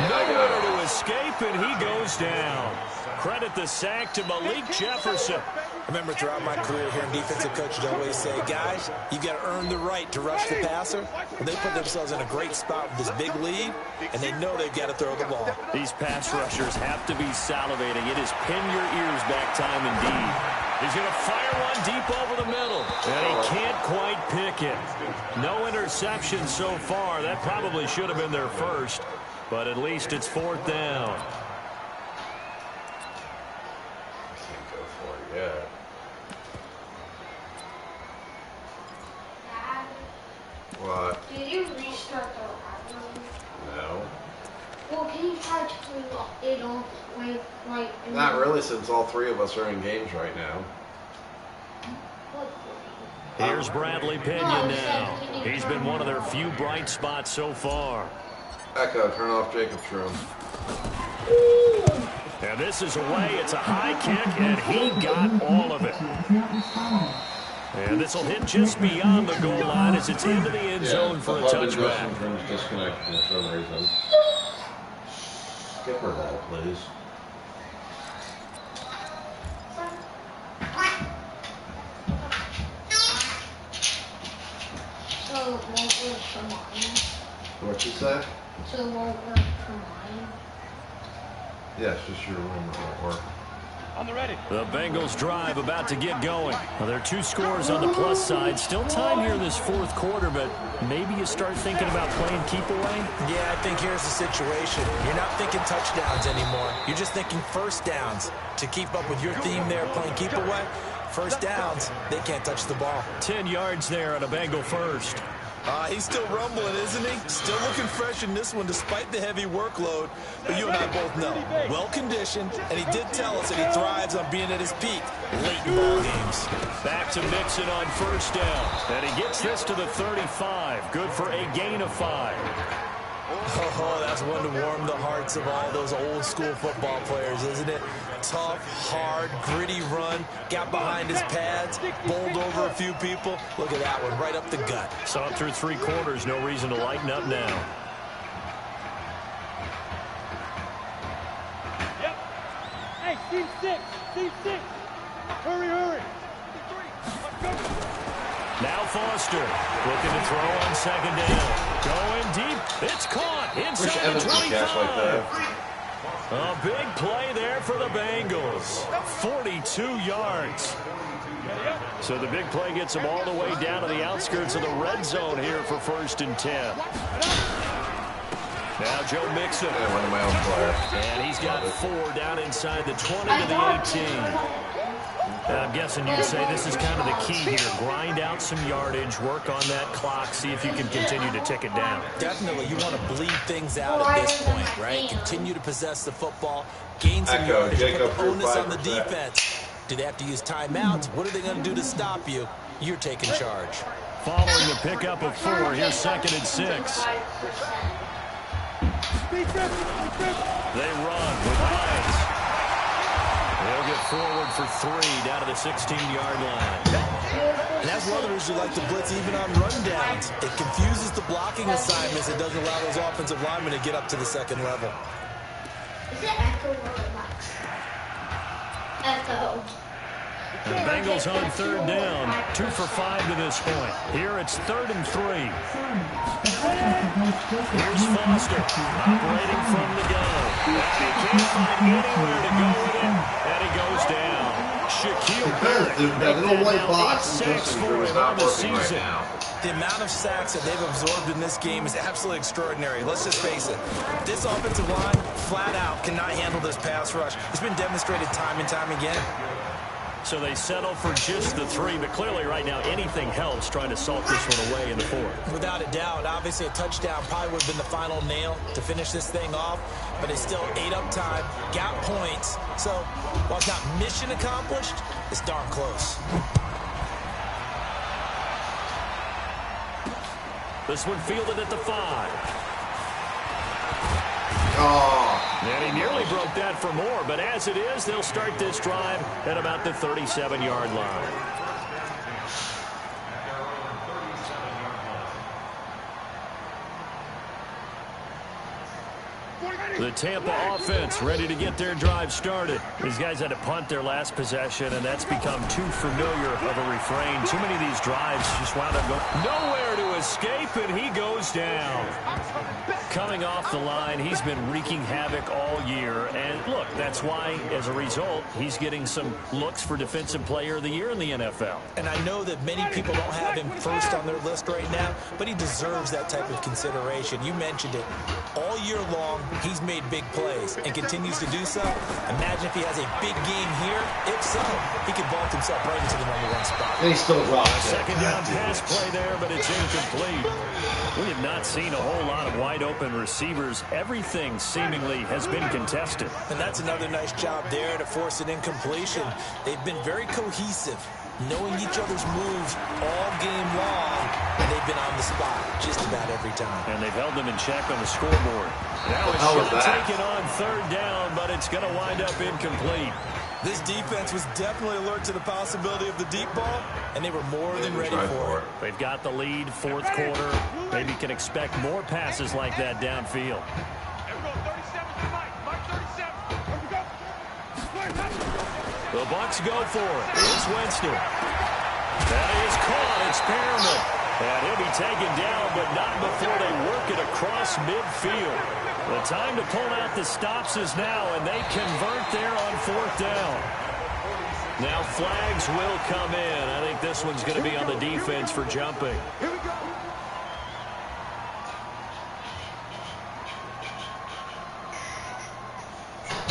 Nowhere to escape, and he goes down. Credit the sack to Malik Jefferson. Remember, throughout my career here in defensive coaches always say, guys, you got to earn the right to rush the passer. Well, they put themselves in a great spot with this big lead, and they know they've got to throw the ball. These pass rushers have to be salivating. It is pin your ears back time indeed. He's going to fire one deep over the middle, and he can't quite pick it. No interception so far. That probably should have been their first, but at least it's 4th down. Yeah. What? Did you restart the library? No. Well, can you try to turn it off right Not really, since all 3 of us are in games right now. Here's Bradley Pinion now. He's been one of their few bright spots so far. Echo, turn off Jacob's room. And this is away. It's a high kick, and he got all of it. And this will hit just beyond the goal line as it's into the end zone for a touchback. Disconnected for some reason. Skip her ball, please. So it won't work for mine. What'd you say? So it won't work for mine. Yeah, it's just your room that won't work. On the ready. The Bengals drive about to get going. Well, there are 2 scores on the plus side. Still time here in this 4th quarter, but maybe you start thinking about playing keep away? Yeah, I think here's the situation. You're not thinking touchdowns anymore. You're just thinking first downs. To keep up with your theme there, playing keep away, first downs, they can't touch the ball. 10 yards there on a Bengal first. He's still rumbling, isn't he? Still looking fresh in this one despite the heavy workload. But you and I both know, well-conditioned, and he did tell us that he thrives on being at his peak late in ball games. Back to Mixon on first down. And he gets this to the 35. Good for a gain of 5. Oh, that's one to warm the hearts of all those old-school football players, isn't it? Tough, hard, gritty run, got behind his pads, bowled over a few people. Look at that one, right up the gut. Saw it through 3 quarters, no reason to lighten up now. Yep. Hey, team 6. Team 6. Hurry, hurry. Now Foster looking to throw on 2nd down. Going deep. It's caught inside the 25. A big play there for the Bengals. 42 yards. So the big play gets them all the way down to the outskirts of the red zone here for 1st and 10. Now Joe Mixon. Yeah, one of my own players. And he's got 4 down inside the 20 to the 18. I'm guessing you'd say this is kind of the key here. Grind out some yardage, work on that clock, see if you can continue to tick it down. Definitely, you want to bleed things out at this point, right? Continue to possess the football, gain some yardage, put the onus on the defense. Do they have to use timeouts? What are they going to do to stop you? You're taking charge. Following the pickup of 4, here's 2nd and 6. They run with Hines. They'll get forward for 3 down to the 16-yard line. And that's one of the reasons you like to blitz even on rundowns. It confuses the blocking assignments. It doesn't allow those offensive linemen to get up to the 2nd level. Is it Echo or Alexa? Echo. The Bengals on 3rd down. 2 for 5 to this point. Here it's 3rd and 3. Here's Foster operating from the gun. And he can't find anywhere to go with it. And he goes down. Shaquille Barrett. That little white box is sacks for him on the season. The amount of sacks that they've absorbed in this game is absolutely extraordinary. Let's just face it. This offensive line, flat out, cannot handle this pass rush. It's been demonstrated time and time again. So they settle for just the 3, but clearly right now anything helps trying to salt this one away in the 4th. Without a doubt, obviously a touchdown probably would have been the final nail to finish this thing off, but it's still 8 up time, got points. So while it's not mission accomplished, it's darn close. This one fielded at the 5. Oh. And he nearly broke that for more, but as it is, they'll start this drive at about the 37-yard line. The Tampa offense ready to get their drive started. These guys had to punt their last possession, and that's become too familiar of a refrain. Too many of these drives just wound up going nowhere to escape, and he goes down. Coming off the line, he's been wreaking havoc all year. And look, that's why, as a result, he's getting some looks for Defensive Player of the Year in the NFL. And I know that many people don't have him first on their list right now, but he deserves that type of consideration. You mentioned it. All year long, he's made big plays and continues to do so. Imagine if he has a big game here. If so, he could vault himself right into the #1 spot. And he still drops it. Second down pass play there, but it's incomplete. We have not seen a whole lot of wide open receivers. Everything seemingly has been contested. And that's another nice job there to force an incompletion. They've been very cohesive, knowing each other's moves all game long, and they've been on the spot just about every time. And they've held them in check on the scoreboard. Now it's shot taken on third down, but it's going to wind up incomplete. This defense was definitely alert to the possibility of the deep ball, and they were more than ready for it. They've got the lead, fourth quarter. Maybe can expect more passes like that downfield. The Bucs go for it. It's Winston. That is caught. It's Perriman. And he'll be taken down, but not before they work it across midfield. The time to pull out the stops is now, and they convert there on fourth down. Now flags will come in. I think this one's going to be on the defense for jumping. Here we go.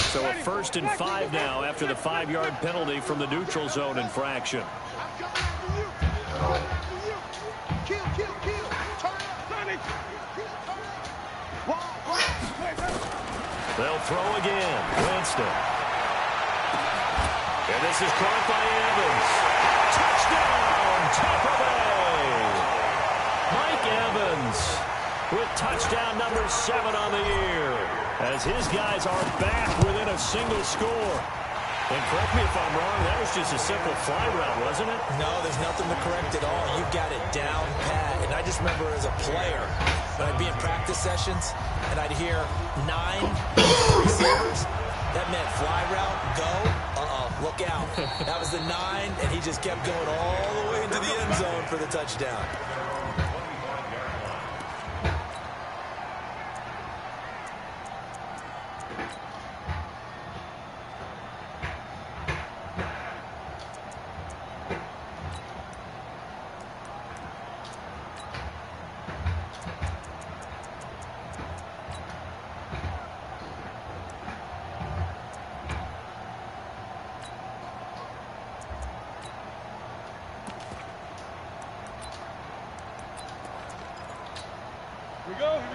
So a 1st and 5 now after the 5-yard penalty from the neutral zone infraction. I'm coming after you. I'm coming after you. Kill, kill, kill. Turn up, Sonny. Kill, turn up. They'll throw again. Winston. And this is caught by Evans. Touchdown, Tampa Bay. Mike Evans with touchdown number 7 on the year, as his guys are back within a single score. And correct me if I'm wrong, that was just a simple fly route, wasn't it? No, there's nothing to correct at all. You've got it down pat. And I just remember as a player, when I'd be in practice sessions, and I'd hear 9 receivers, that meant fly route, go, look out. That was the 9, and he just kept going all the way into the end zone for the touchdown.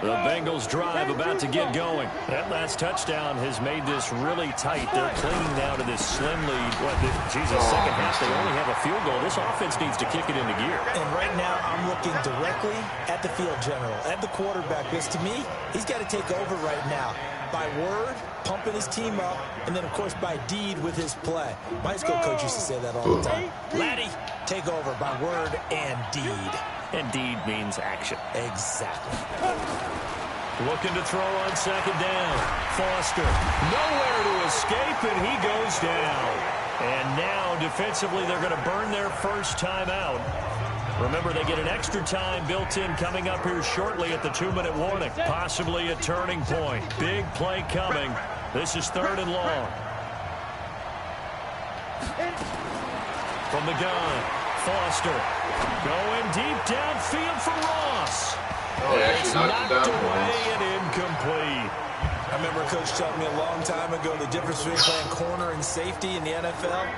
The Bengals drive about to get going. That last touchdown has made this really tight. They're clinging now to this slim lead. Second half, they only have a field goal. This offense needs to kick it into gear. And right now, I'm looking directly at the field general, at the quarterback, because to me, he's got to take over right now. By word, pumping his team up, and then, of course, by deed with his play. My high school coach used to say that all the time. Laddie, take over by word and deed. And deed means action. Exactly. Looking to throw on second down. Foster, nowhere to escape, and he goes down. And now, defensively, they're going to burn their first time out. Remember, they get an extra time built in coming up here shortly at the 2-minute warning. Possibly a turning point. Big play coming. This is 3rd and long. From the gun, Foster going deep downfield for Ross. It's knocked away and incomplete. I remember a coach telling me a long time ago the difference between playing corner and safety in the NFL.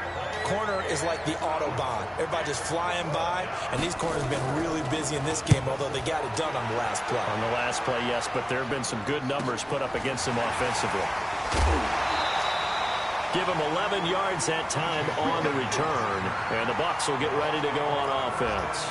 Corner is like the Autobahn. Everybody just flying by, and these corners have been really busy in this game, although they got it done on the last play. On the last play, yes, but there have been some good numbers put up against them offensively. Give them 11 yards that time on the return, and the Bucs will get ready to go on offense.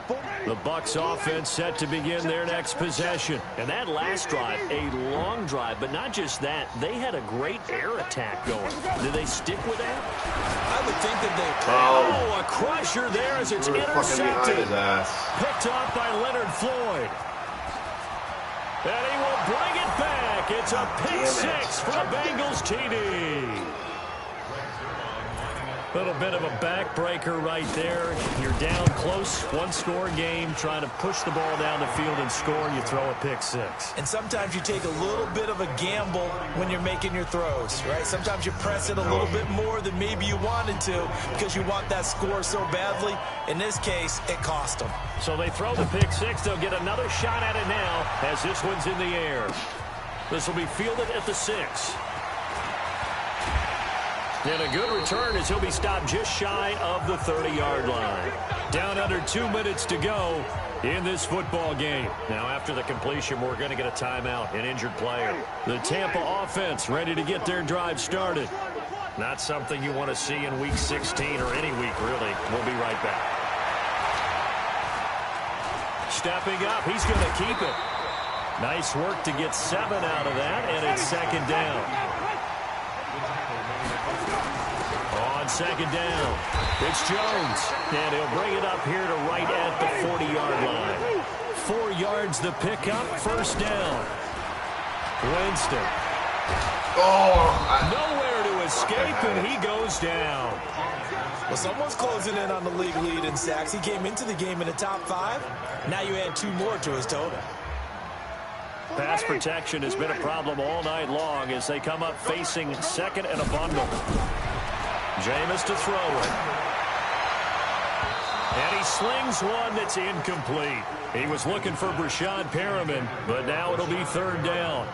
The Bucs offense set to begin their next possession. And that last drive, a long drive, but not just that. They had a great air attack going. Did they stick with that? I would think that they could. Oh, a crusher there as it's intercepted. His ass. Picked off by Leonard Floyd. And he will bring it back. It's a pick six for the Bengals TD. Little bit of a backbreaker right there. You're down close, one-score game, trying to push the ball down the field and score, and you throw a pick six. And sometimes you take a little bit of a gamble when you're making your throws, right? Sometimes you press it a little bit more than maybe you wanted to because you want that score so badly. In this case, it cost them. So they throw the pick six. They'll get another shot at it now as this one's in the air. This will be fielded at the 6. And a good return as he'll be stopped just shy of the 30-yard line. Down under 2 minutes to go in this football game. Now, after the completion, we're going to get a timeout, an injured player. The Tampa offense ready to get their drive started. Not something you want to see in Week 16 or any week, really. We'll be right back. Stepping up, he's going to keep it. Nice work to get 7 out of that, and it's second down. On second down, it's Jones, and he'll bring it up here to right at the 40-yard line. 4 yards the pickup, first down. Winston. Nowhere to escape, and he goes down. Well, someone's closing in on the league lead in sacks. He came into the game in the top 5. Now you add 2 more to his total. Pass protection has been a problem all night long as they come up facing second and a bundle. Jameis to throw it. And he slings one that's incomplete. He was looking for Brashad Perriman, but now it'll be third down.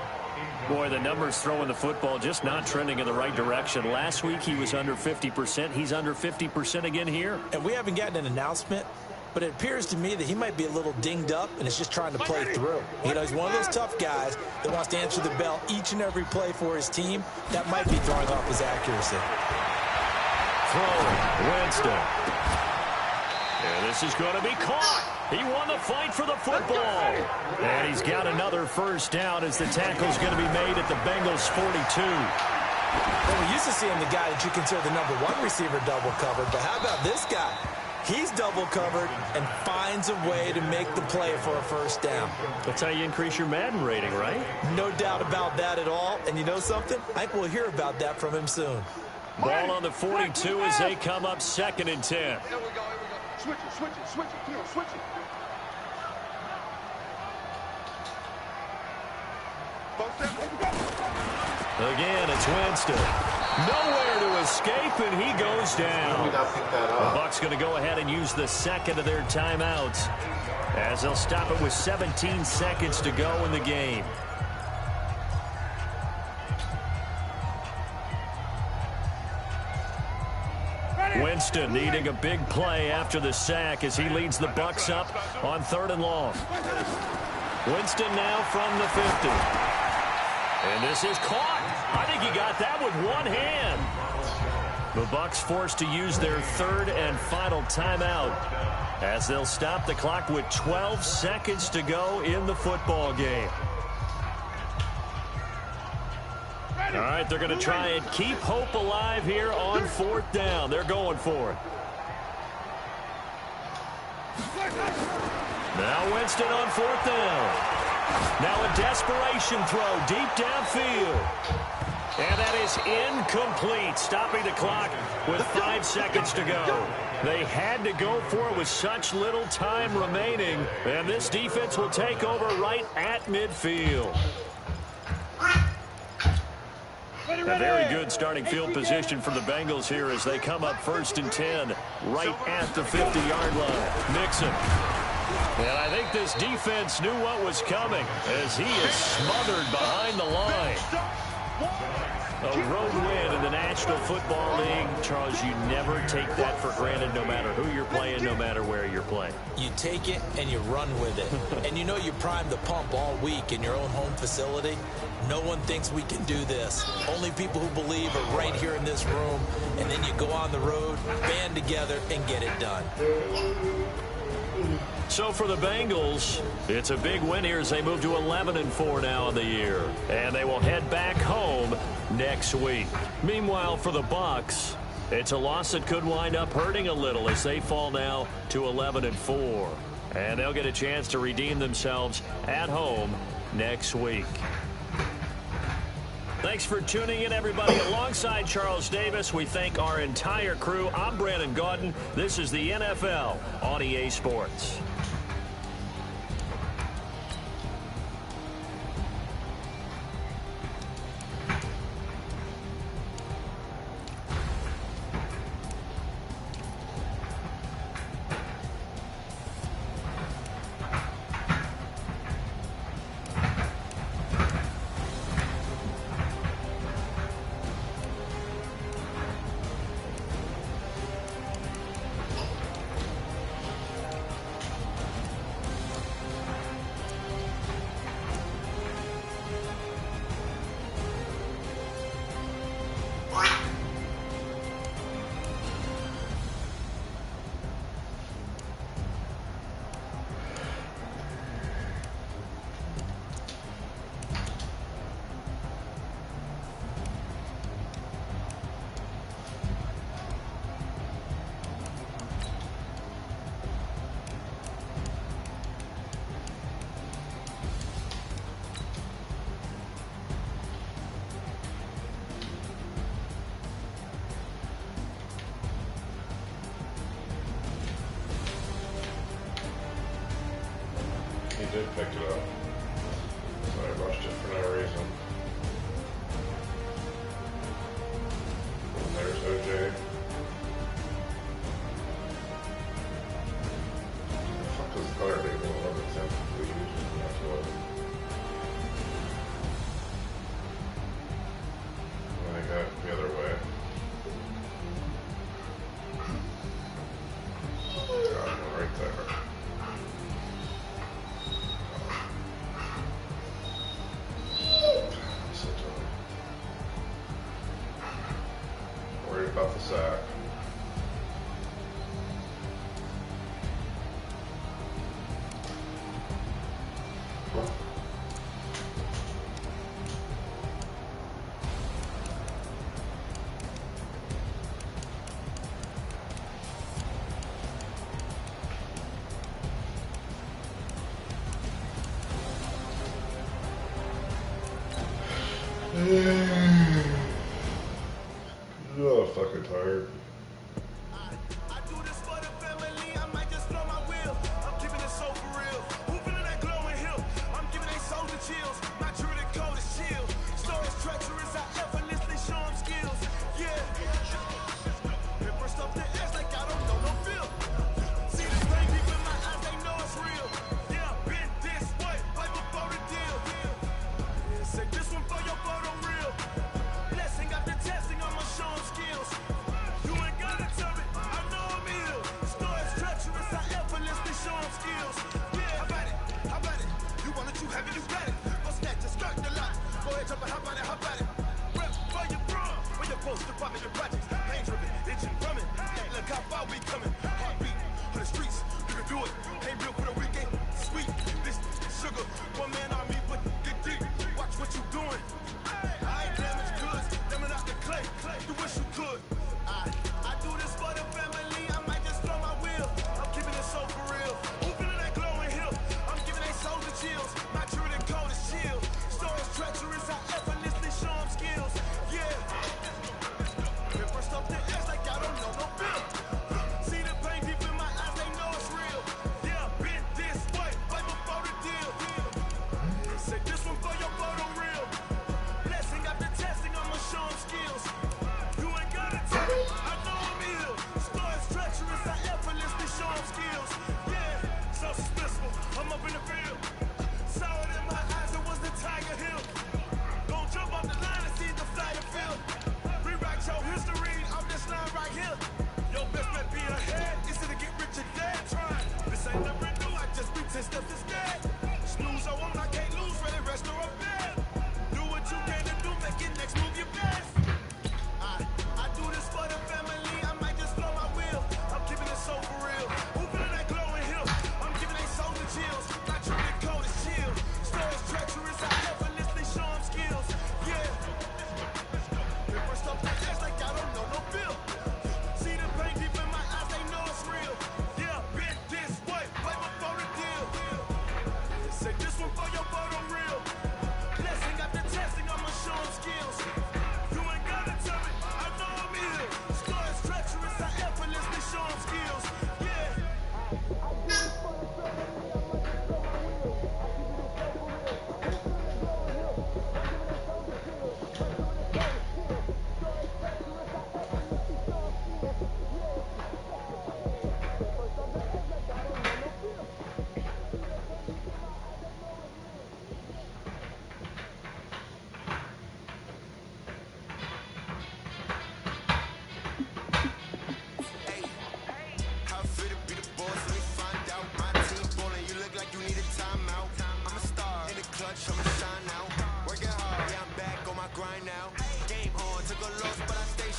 Boy, the numbers throwing the football just not trending in the right direction. Last week he was under 50%. He's under 50% again here. And we haven't gotten an announcement, but it appears to me that he might be a little dinged up and is just trying to play through. You know, he's one of those tough guys that wants to answer the bell each and every play for his team. That might be throwing off his accuracy. Throwing, Winston. And this is going to be caught. He won the fight for the football. And he's got another first down as the tackle's going to be made at the Bengals 42. Well, we're used to seeing the guy that you consider the number 1 receiver double covered, but how about this guy? He's double covered and finds a way to make the play for a first down. That's how you increase your Madden rating, right? No doubt about that at all. And you know something? I think we'll hear about that from him soon. Ball on the 42 as they come up second and 10. Here we go, here we go. Switch it, switch it, switch it. Come on, switch it. Again, it's Winston. Nowhere to escape, and he goes down. The Bucs going to go ahead and use the second of their timeouts as they'll stop it with 17 seconds to go in the game. Winston needing a big play after the sack as he leads the Bucs up on 3rd and long. Winston now from the 50. And this is caught. I think he got that with one hand. The Bucs forced to use their 3rd and final timeout as they'll stop the clock with 12 seconds to go in the football game. All right, they're going to try and keep hope alive here on 4th down. They're going for it. Now Winston on 4th down. Now a desperation throw deep downfield. And that is incomplete, stopping the clock with 5 seconds to go. They had to go for it with such little time remaining. And this defense will take over right at midfield. A very good starting field position for the Bengals here as they come up 1st and 10 right at the 50-yard line. Mixon. And I think this defense knew what was coming as he is smothered behind the line. A road win in the National Football League. Charles, you never take that for granted no matter who you're playing, no matter where you're playing. You take it and you run with it. And you know you primed the pump all week in your own home facility. No one thinks we can do this. Only people who believe are right here in this room. And then you go on the road, band together, and get it done. So for the Bengals, it's a big win here as they move to 11-4 now in the year. And they will head back home next week. Meanwhile, for the Bucs, it's a loss that could wind up hurting a little as they fall now to 11-4. And they'll get a chance to redeem themselves at home next week. Thanks for tuning in, everybody. Alongside Charles Davis, we thank our entire crew. I'm Brandon Gaudin. This is the NFL on EA Sports. He did pick it up, so I rushed it for no reason. And there's OJ. The fuck is the color label of it? Sounds completely useless. That's what. And I got the other way. God, right there. Worried about the sack. Oh, fucking tired. I do this for the family, I might just blow my wheel. I'm keeping it so for real. Who feeling that glowing hill? I'm giving they soldier chills. My druid code is chill. Stories treacherous, I effortlessly show them skills. Yeah. It burst off the edge like I don't know no feel. See the flame deep in my eyes, they know it's real. Yeah, been this way, right before the deal. Yeah, say this one for your photo real. Blessing after testing, I'ma show them skills. You ain't gotta tell me, I know I'm ill. Stories treacherous, I effortlessly show them skills. Yeah, how about it? How about it? You want it, you have it, you got it. Go snatch it, skirt the lot. Go ahead, jump it, how about it? How about it? Rep for your bro, when you're supposed to pop in your projects. Pain driven, itching, drumming. Hey, look how far we coming. Heartbeat for the streets, you can do it. Ain't real for the weekend, sweet. This sugar, one man army, but get deep. Watch what you doing. I ain't damaged goods, damn out the clay. You wish you could. I do this for the family, I might just throw my wheel.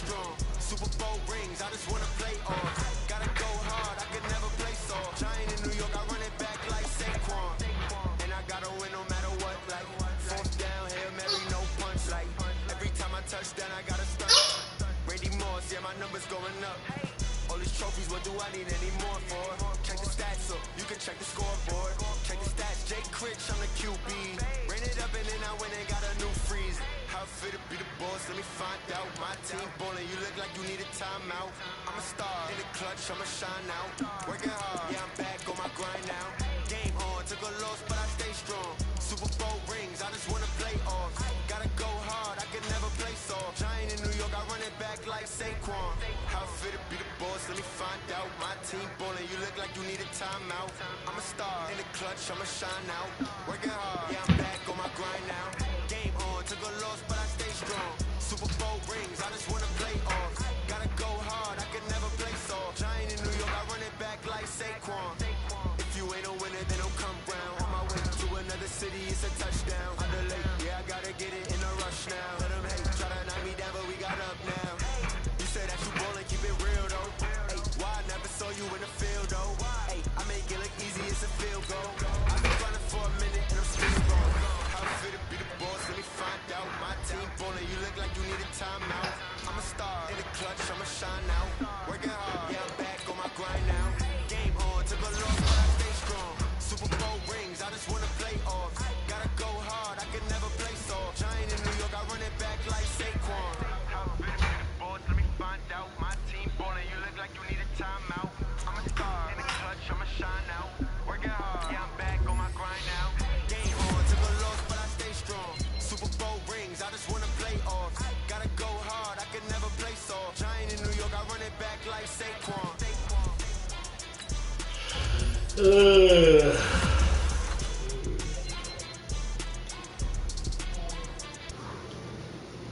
strong. Super Bowl rings, I just wanna play on. Gotta go hard, I can never play soft. Giant in New York, I run it back like Saquon. And I gotta win no matter what, like fourth down, Hail Mary, no punch, like every time I touch down, I gotta stunt. Randy Moss, yeah, my numbers going up. All these trophies, what do I need any more for? Check the stats up, you can check the scoreboard. Check the stats, Jay Critch, I'm the QB. Ran it up and then I went and got a new freeze. How fit to be the boss, let me find out. My team ballin', you look like you need a timeout. I'm a star, in the clutch, I'ma shine out. Working hard, yeah, I'm back on my grind now. Game on, took a loss, but I stay strong. Super Bowl rings, I just wanna play off. Gotta go hard, I can never play soft. Giant in New York, I run it back like Saquon. How fit to be the boss, let me find out. My team ballin', you look like you need a timeout. I'm a star, in the clutch, I'ma shine out. Working hard, yeah, I'm back on my grind now. Game on, took a loss, but I stay strong. Super Bowl rings, I just wanna play off. Gotta go hard, I can never play soft. Giant in New York, I run it back like Saquon. If you ain't a winner, then don't come round. On my way to another city, it's a touchdown. Underlay, yeah, I gotta get it in a rush now. Let them hate, try to knock me down, but we got up now. You said that you ballin', keep it real though. Hey, why I never saw you in the field though? Hey, I make it look easy, it's a field goal. I've been running for a minute and I'm still going. How fit to be the boss, let me find out. My team ballin', you look like you need a timeout. I'm a star, in the clutch, I'ma shine out. Working hard, yeah, I'm back on my grind now. Game on, took a loss, but I stay strong. Super Bowl rings, I just wanna play off. Gotta go hard, I can never play soft. Giant in New York, I run it back like Saquon. How fit to be the boss, let me find out. My team ballin', you look like you need a timeout. I'm a star, in the clutch, I'ma shine out. Working hard, yeah, I'm back on my grind now. Game on, took a loss, but I stay strong. Super Bowl rings, I just wanna play off. Gotta go hard, I can never play soft. Giant in New York, I run it back like Saquon.